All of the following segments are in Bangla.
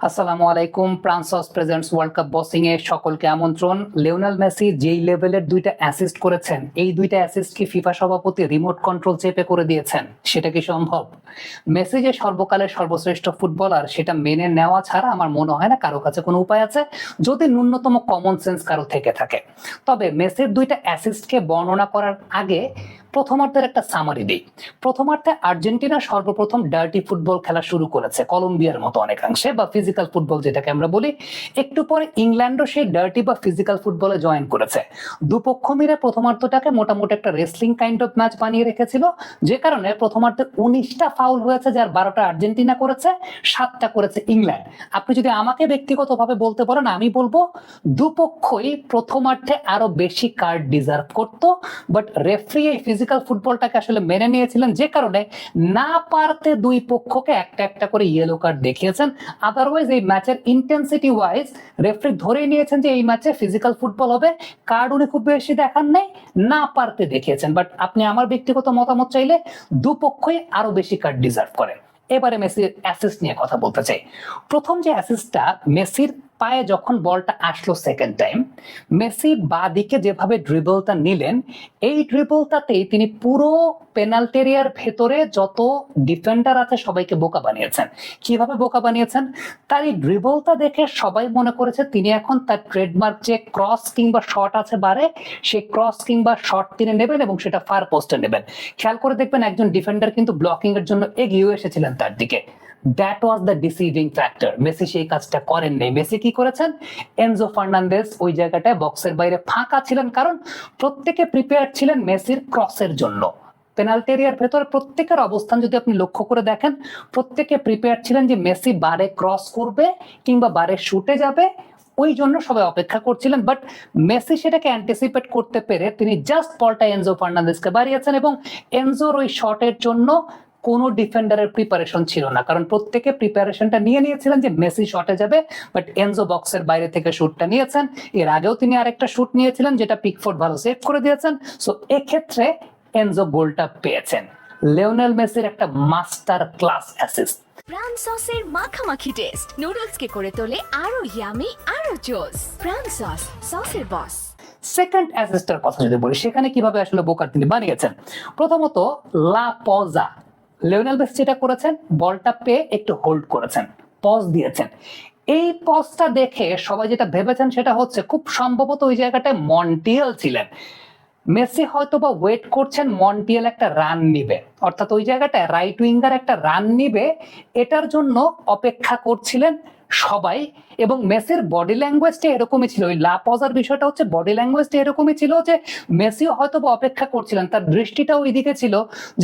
আসসালামু আলাইকুম। প্রান্সস প্রেজেন্টস ওয়ার্ল্ড কাপ বসিং এ সকলকে আমন্ত্রণ। লিওনেল মেসি যেই লেভেলের দুইটা অ্যাসিস্ট করেছেন, এই দুইটা অ্যাসিস্ট কি ফিফা সভাপতি রিমোট কন্ট্রোল চেপে করে দিয়েছেন? সেটা কি সম্ভব? মেসি যে সর্বকালের সর্বশ্রেষ্ঠ ফুটবলার, সেটা মেনে নেওয়া ছাড়া আমার মনে হয় না কারো কাছে কোনো উপায় আছে, যদি ন্যূনতম কমন সেন্স কারো থেকে থাকে। তবে মেসির দুইটা অ্যাসিস্টকে বর্ণনা করার আগে প্রথমার্ধের একটা সামারি দিই। প্রথমার্ধে আর্জেন্টিনা সর্বপ্রথম ডার্টি ফুটবল খেলা শুরু করেছে, কলম্বিয়ার মতো অনেকাংশে, বা ফিজিক্যাল ফুটবল যেটাকে আমরা বলি। একটু পরে ইংল্যান্ডও সেই ডার্টি বা ফিজিক্যাল ফুটবলে জয়েন করেছে। দুপক্ষ মিলে প্রথমার্ধটাকে মোটামুটি একটা রেসলিং কাইন্ড অফ ম্যাচ বানিয়ে রেখেছিল, যে কারণে প্রথমার্ধে 19টা ফাউল হয়েছে, যার 12টা আর্জেন্টিনা করেছে, 7টা করেছে ইংল্যান্ড। আপনি যদি আমাকে ব্যক্তিগতভাবে বলতে পারেন, আমি বলবো দুপক্ষই প্রথমার্ধে আরো বেশি কার্ড ডিজার্ভ করতো, বাট রেফারি এই ফিজিক্যাল ফুটবলটাকে আসলে মেনে নিয়েছিলেন, যে কারণে না পারতে দুই পক্ষকে একটা একটা করে ইয়েলো কার্ড দেখিয়েছেন। আদারওয়াইজ এই ম্যাচের ইন্টেন্সিটি ওয়াইজ রেফারি ধরে নিয়েছেন যে এই ম্যাচে ফিজিক্যাল ফুটবল হবে, কার্ড উনি খুব বেশি দেখান নাই, না পারতে দেখিয়েছেন। বাট আপনি আমার ব্যক্তিগত মতামত চাইলে দুপক্ষই আরো বেশি কার্ড ডিজার্ভ করে। এবারে মেসির অ্যাসিস্ট নিয়ে কথা বলতে চাই। প্রথম যে অ্যাসিস্টটা, মেসির পায়ে যখন বলটা আসলো সেকেন্ড টাইম, মেসি বাদিকে যেভাবে ড্রিবলটা নিলেন, এই ড্রিবলটাতেই তিনি পুরো পেনাল্টি এরিয়ার ভেতরে যত ডিফেন্ডার আছে সবাইকে বোকা বানিয়েছেন। কিভাবে বোকা বানিয়েছেন? তার এই ড্রিবলটা দেখে সবাই মনে করেছে তিনি এখন তার ট্রেডমার্ক যে ক্রস কিংবা শট আছে বারে, সেই ক্রস কিংবা শট তিনি নেবেন এবং সেটা ফার পোস্টে নেবেন। খেয়াল করে দেখবেন একজন ডিফেন্ডার কিন্তু ব্লকিং এর জন্য এগিয়ে এসেছিলেন তার দিকে। That was the deceiving factor. Messi সেই কাজটা করেন নাই। মেসি কি করেছেন? এনজো ফার্নান্দেজ ওই জায়গাটায় বক্সের বাইরে ফাঁকা ছিলেন, কারণ প্রত্যেকে প্রিপেয়ার ছিলেন মেসির ক্রসের জন্য। পেনাল্টি এরিয়ার ভেতরে প্রত্যেকের অবস্থান যদি আপনি লক্ষ্য করে দেখেন, প্রত্যেকে প্রিপেয়ার ছিলেন যে মেসি বারে ক্রস করবে কিংবা বারে শুটে যাবে, ওই জন্য সবাই অপেক্ষা করছিলেন। বাট মেসি সেটাকে অ্যান্টিসিপেট করতে পেরে তিনি জাস্ট বলটা এনজো ফার্নান্দেজকে বাড়িয়েছেন, এবং এনজোর ওই শটের জন্য কোনো ডিফেন্ডারের প্রিপারেশন ছিল না, কারণ প্রত্যেকে প্রিপারেশনটা নিয়ে নিয়েছিলেন যে মেসি শটে যাবে, বাট এনজো বক্সের বাইরে থেকে শুটটা নিয়েছেন। এর আগেও তিনি আরেকটা শুট নিয়েছিলেন, যেটা পিকফোর্ড ভালো সেভ করে দিয়েছেন। সো এক্ষেত্রে এনজো গোলটা পেয়েছেন। লিওনেল মেসির একটা মাস্টার ক্লাস অ্যাসিস্ট। প্রাণ সসের মাখামাখি টেস্ট নুডলস কে করে তোলে আরো ইয়ামি আরো জোস। প্রাণ সস, সসের বস। সেকেন্ড অ্যাসিস্টের কথা যদি বলি, সেখানে কিভাবে আসলে বোকার তিনি বানিয়েছেন। প্রথমত লা পজা, লিওনেল মেসি যেটা করেছেন, বলটা পেয়ে একটু হোল্ড করেছেন, পজ দিয়েছেন। এই পজটা দেখে সবাই যেটা ভেবেছেন সেটা হচ্ছে খুব সম্ভবত ওই জায়গাটায় মন্টিয়েল ছিলেন। মেসি হয়তো বা ওয়েট করছেন মন্টিয়েল একটা রান নিবে, অর্থাৎ ওই জায়গাটায় রাইট উইঙ্গার একটা রান নিবে, এটার জন্য অপেক্ষা করছিলেন সবাই। এবং মেসির বডি ল্যাঙ্গুয়েজটা এরকমই ছিল, ওই লা পজার বিষয়টা হচ্ছে বডি ল্যাঙ্গুয়েজটা এরকমই ছিল যে মেসিও হয়তো বা অপেক্ষা করছিলেন, তার দৃষ্টিটাও ওইদিকে ছিল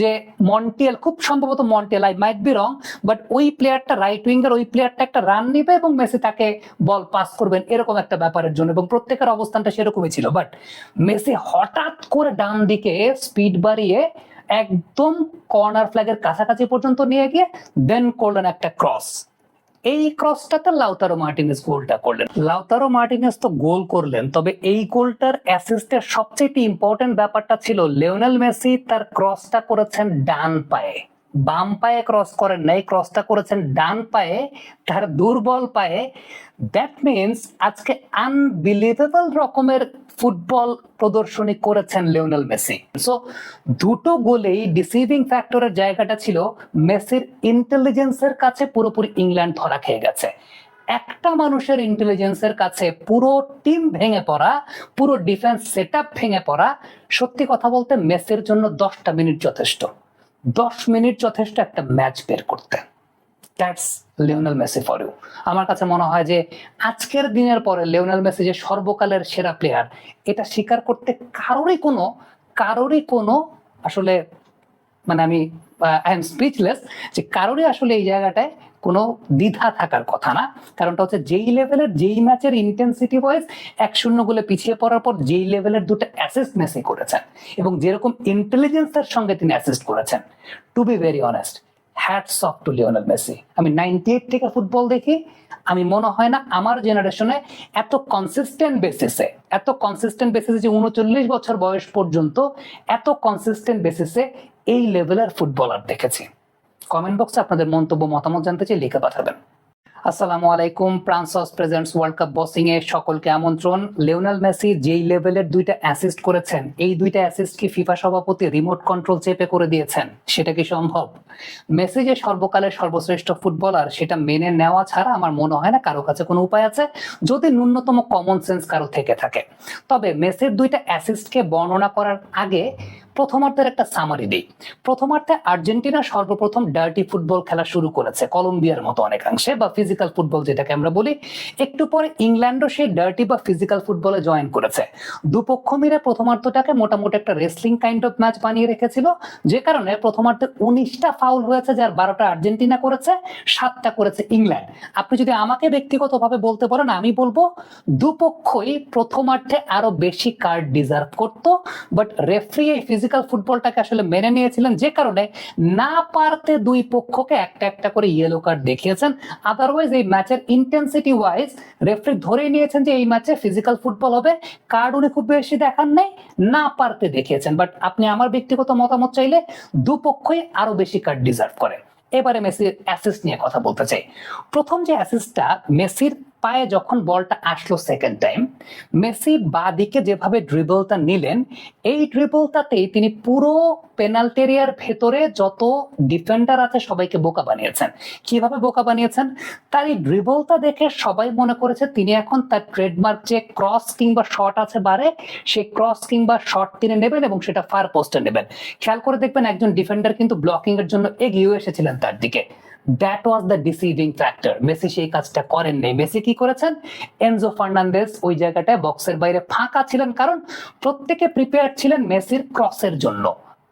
যে মন্টিয়েল, খুব সম্ভবত Montiel, I might be wrong, but ওই প্লেয়ারটা রাইট উইঙ্গার, ওই প্লেয়ারটা একটা রান নিবে এবং মেসি তাকে বল পাস করবেন, এরকম একটা ব্যাপারের জন্য, এবং প্রত্যেকের অবস্থানটা সেরকমই ছিল। বাট মেসি হঠাৎ করে ডান দিকে স্পিড বাড়িয়ে একদম কর্নার ফ্ল্যাগের কাছাকাছি পর্যন্ত নিয়ে গিয়ে দেন করলেন একটা ক্রস। এই ক্রসটাতে লাউতারো মার্টিনেজ গোলটা করলেন। লাউতারো মার্টিনেজ তো গোল করলেন, তবে এই গোলটার অ্যাসিস্টের সবচেয়ে ইম্পর্টেন্ট ব্যাপারটা ছিল লিওনেল মেসি তার ক্রসটা করেছেন ডান পায়ে, বাম পায়ে ক্রস করেন নাই, ক্রসটা করেছেন ডান পায়ে, তার দুর্বল পায়ে। দ্যাট মিনস আজকে আনবিলিভেবল রকমের ফুটবল প্রদর্শনী করেছেন লিওনেল মেসি। সো দুটো গোলেই ডিসিভিং ফ্যাক্টরের জায়গাটা ছিল মেসির ইন্টেলিজেন্সের কাছে পুরোপুরি ইংল্যান্ড ধরা খেয়ে গেছে। একটা মানুষের ইন্টেলিজেন্সের কাছে পুরো টিম ভেঙে পড়া, পুরো ডিফেন্স সেটআপ ভেঙে পড়া, সত্যি কথা বলতে মেসির জন্য 10টা মিনিট যথেষ্ট। 10 মিনিট যথেষ্ট একটা ম্যাচ বের করতে। That's Lionel Messi for you. আমার কাছে মনে হয় যে আজকের দিনের পরে লিওনেল মেসি যে সর্বকালের সেরা প্লেয়ার, এটা স্বীকার করতে কারোরই কোনো আসলে, মানে আমি আই এম স্পিচলেস, যে কারোরই আসলে এই জায়গাটায় কোনো দ্বিধা থাকার কথা না। কারণটা হচ্ছে যেই লেভেলের, যেই ম্যাচের ইন্টেন্সিটি ওয়াইজ 1-0 গোলে পিছিয়ে পড়ার পর যেই লেভেলের দুটো অ্যাসিস্ট মেসি করেছেন, এবং যেরকম ইন্টেলিজেন্সের সঙ্গে তিনি অ্যাসিস্ট করেছেন, to be very honest, hats off to Lionel Messi. আমি 98 থেকে ফুটবল দেখি, আমি মনে হয় না আমার জেনারেশনে এত কনসিস্টেন্ট বেসিসে যে 39 বছর বয়স পর্যন্ত এত কনসিস্টেন্ট বেসিসে এই লেভেলের ফুটবলার দেখেছি। কমেন্ট বক্সে আপনাদের মন্তব্য, মতামত জানতে চাই, লিখে পাঠাবেন। আসসালামু আলাইকুম। প্রান্সস প্রেজেন্টস ওয়ার্ল্ড কাপ বসিং এ সকলকে আমন্ত্রণ। লিওনেল মেসি যেই লেভেলের দুইটা অ্যাসিস্ট করেছেন, এই দুইটা অ্যাসিস্ট কি ফিফা সভাপতি রিমোট কন্ট্রোল চেপে করে দিয়েছেন? সেটা কি সম্ভব? মেসি যে সর্বকালের সর্বশ্রেষ্ঠ ফুটবলার, সেটা মেনে নেওয়া ছাড়া আমার মনে হয় না কারো কাছে কোনো উপায় আছে, যদি ন্যূনতম কমন সেন্স কারো থেকে থাকে। তবে মেসির দুইটা অ্যাসিস্টকে বর্ণনা করার আগে প্রথমার্ধের একটা সামারি দিই। প্রথমার্ধে আর্জেন্টিনা সর্বপ্রথম ডার্টি ফুটবল খেলা শুরু করেছে, কলম্বিয়ার মতো অনেকাংশে, বা ফিজিক্যাল ফুটবল যেটাকে আমরা বলি। একটু পরে ইংল্যান্ডও সেই ডার্টি বা ফিজিক্যাল ফুটবলে জয়েন করেছে। দুপক্ষ মিলে প্রথমার্ধটাকে মোটামুটি একটা রেসলিং কাইন্ড অফ ম্যাচ বানিয়ে রেখেছিল, যে কারণে প্রথমার্ধে 19টা ফাউল হয়েছে, যার 12টা আর্জেন্টিনা করেছে, 7টা করেছে ইংল্যান্ড। আপনি যদি আমাকে ব্যক্তিগতভাবে বলতে পারেন, আমি বলবো দুপক্ষই প্রথমার্ধে আরো বেশি কার্ড ডিজার্ভ করতো, বাট রেফারি এই ফিজিক্যাল ফুটবলটাকে আসলে মেনে নিয়েছিলেন, যে কারণে না পারতে দুই পক্ষকে একটা একটা করে ইয়েলো কার্ড দেখিয়েছেন। আদারওয়াইজ এই ম্যাচের ইন্টেন্সিটি ওয়াইজ রেফারি ধরে নিয়েছেন যে এই ম্যাচে ফিজিক্যাল ফুটবল হবে, কার্ড উনি খুব বেশি দেখান নাই, না পারতে দেখিয়েছেন। বাট আপনি আমার ব্যক্তিগত মতামত চাইলে দুপক্ষই আরো বেশি কার্ড ডিজার্ভ করে। এবারে মেসির অ্যাসিস্ট নিয়ে কথা বলতে চাই। প্রথম যে অ্যাসিস্টটা, মেসির পায়ে যখন বলটা আসলো সেকেন্ড টাইম, মেসি বাঁ দিকে যেভাবে ড্রিবলটা নিলেন, এই ড্রিবলটাতেই তিনি পুরো পেনাল্টি এরিয়ার ভেতরে যত ডিফেন্ডার আছে সবাইকে বোকা বানিয়েছেন। কিভাবে বোকা বানিয়েছেন? তার এই ড্রিবলটা দেখে সবাই মনে করেছে তিনি এখন তার ট্রেডমার্ক যে ক্রস কিংবা শট আছে বারে, সেই ক্রস কিংবা শট তিনি নেবেন এবং সেটা ফার পোস্টে নেবেন। খেয়াল করে দেখবেন একজন ডিফেন্ডার কিন্তু ব্লকিং এর জন্য এগিয়ে এসেছিলেন তার দিকে। That was the deceiving factor. Messi সেই কাজটা করেন নাই। মেসি কি করেছেন? এনজো ফার্নান্দেজ ওই জায়গাটায় বক্সের বাইরে ফাঁকা ছিলেন, কারণ প্রত্যেকে প্রিপেয়ার ছিলেন মেসির ক্রসের জন্য।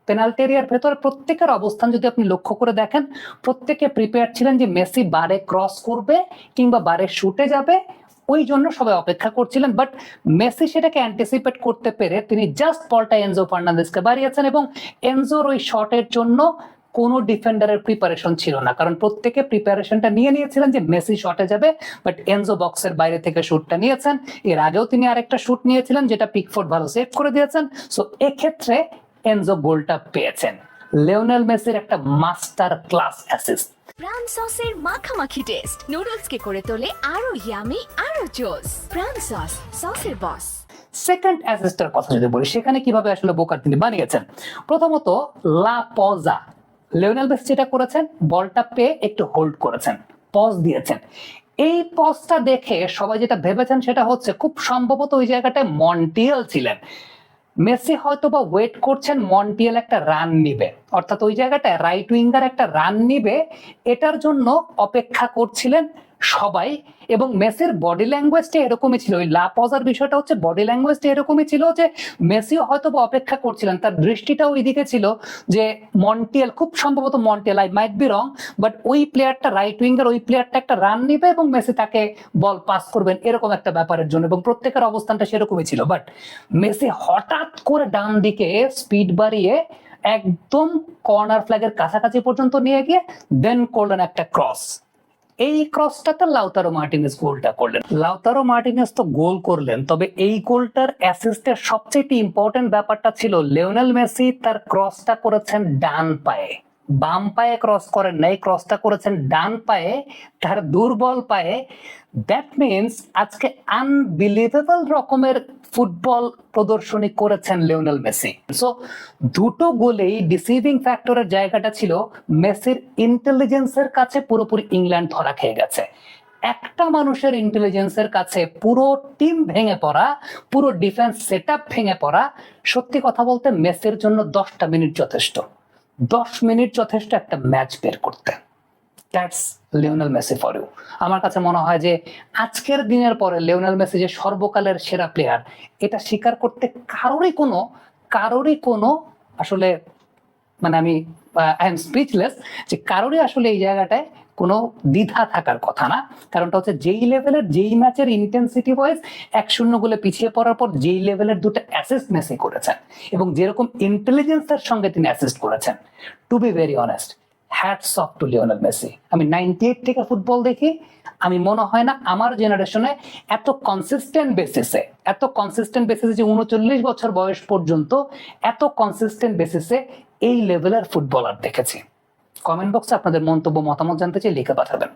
পেনাল্টি এরিয়ার ভেতরে প্রত্যেকের অবস্থান যদি আপনি লক্ষ্য করে দেখেন, প্রত্যেকে প্রিপেয়ার ছিলেন যে মেসি বারে ক্রস করবে কিংবা বারে শুটে যাবে, ওই জন্য সবাই অপেক্ষা করছিলেন। বাট মেসি সেটাকে অ্যান্টিসিপেট করতে পেরে তিনি জাস্ট বলটা এনজো ফার্নান্দেজকে বাড়িয়েছেন, এবং এনজোর ওই শটের জন্য কোনো ডিফেন্ডারের প্রিপারেশন ছিল না, কারণ প্রত্যেকে প্রিপারেশনটা নিয়ে নিয়েছিলেন যে মেসি শটে যাবে, বাট এনজো বক্সের বাইরে থেকে শুটটা নিয়েছেন। এর আগেও তিনি আরেকটা শুট নিয়েছিলেন, যেটা পিকফোর্ড ভালো সেভ করে দিয়েছেন। সো এক্ষেত্রে এনজো গোলটা পেয়েছেন। লিওনেল মেসির একটা মাস্টার ক্লাস অ্যাসিস্ট। প্রাণ সসের মাখামাখি টেস্ট নুডলসকে করে তোলে আরো ইয়ামি আরো জোস। প্রাণ সস, সসের বস। সেকেন্ড অ্যাসিস্টের কথা যদি বলি, সেখানে কিভাবে আসলে বোকার তিনি বানিয়েছেন। প্রথমত লা পজা, লিওনেল মেসি যেটা করেছেন, বলটা পেয়ে একটু হোল্ড করেছেন, পজ দিয়েছেন। এই পজটা দেখে সবাই যেটা ভেবেছেন সেটা হচ্ছে খুব সম্ভবত ওই জায়গাটায় মন্টিয়েল ছিলেন। মেসি হয়তো বা ওয়েট করছেন মন্টিয়েল একটা রান নিবে, অর্থাৎ ওই জায়গাটায় রাইট উইঙ্গার একটা রান নিবে, এটার জন্য অপেক্ষা করছিলেন সবাই। এবং মেসির বডি ল্যাঙ্গুয়েজটা এরকমই ছিল, ওই লা পজার বিষয়টা হচ্ছে বডি ল্যাঙ্গুয়েজটা এরকমই ছিল যে মেসিও হয়তো বা অপেক্ষা করছিলেন, তার দৃষ্টিটাও ওইদিকে ছিল যে মন্টিয়েল, খুব সম্ভবত Montiel, I might be wrong, but ওই প্লেয়ারটা রাইট উইঙ্গার, ওই প্লেয়ারটা একটা রান নিবে এবং মেসি তাকে বল পাস করবেন, এরকম একটা ব্যাপারের জন্য, এবং প্রত্যেকের অবস্থানটা সেরকমই ছিল। বাট মেসি হঠাৎ করে ডান দিকে স্পিড বাড়িয়ে একদম কর্নার ফ্ল্যাগের কাছাকাছি পর্যন্ত নিয়ে গিয়ে দেন করলেন একটা ক্রস। এই ক্রসটাতে লাউতারো মার্টিনেজ গোলটা করলেন। লাউতারো মার্টিনেজ তো গোল করলেন, তবে এই গোলটার অ্যাসিস্টের সবচেয়ে ইম্পর্টেন্ট ব্যাপারটা ছিল লিওনেল মেসি তার ক্রসটা করেছেন ডান পায়ে, বাম পায়ে ক্রস করেন নাই, ক্রসটা করেছেন ডান পায়ে, তার দুর্বল পায়ে। দ্যাট মিনস আজকে আনবিলিভেবল রকমের ফুটবল প্রদর্শনী করেছেন লিওনেল মেসি। সো দুটো গোলেই ডিসিভিং ফ্যাক্টরের জায়গাটা ছিল মেসির ইন্টেলিজেন্সের কাছে পুরোপুরি ইংল্যান্ড ধরা খেয়ে গেছে। একটা মানুষের ইন্টেলিজেন্সের কাছে পুরো টিম ভেঙে পড়া, পুরো ডিফেন্স সেটআপ ভেঙে পড়া, সত্যি কথা বলতে মেসির জন্য 10টা মিনিট যথেষ্ট। 10 মিনিট যথেষ্ট একটা ম্যাচ বের করতে। That's Lionel Messi for you. আমার কাছে মনে হয় যে আজকের দিনের পরে লিওনেল মেসি যে সর্বকালের সেরা প্লেয়ার, এটা স্বীকার করতে কারোরই কোনো আসলে, মানে আমি আই এম স্পিচলেস, যে কারোরই আসলে এই জায়গাটায় কোনো দ্বিধা থাকার কথা না। কারণটা হচ্ছে যেই লেভেলের, যেই ম্যাচের ইন্টেন্সিটি ওয়াইজ 1-0 গোলে পিছিয়ে পড়ার পর যেই লেভেলের দুটো অ্যাসিস্ট মেসি করেছেন, এবং যেরকম ইন্টেলিজেন্সের সঙ্গে তিনি অ্যাসিস্ট করেছেন, to be very honest, hats off to Lionel Messi. আমি 98 থেকে ফুটবল দেখি, আমি মনে হয় না আমার জেনারেশনে এত কনসিস্টেন্ট বেসিসে যে 39 বছর বয়স পর্যন্ত এত কনসিস্টেন্ট বেসিসে এই লেভেলের ফুটবলার দেখেছি। কমেন্ট বক্সে আপনাদের মন্তব্য, মতামত জানতে চাই, লিখে পাঠাবেন।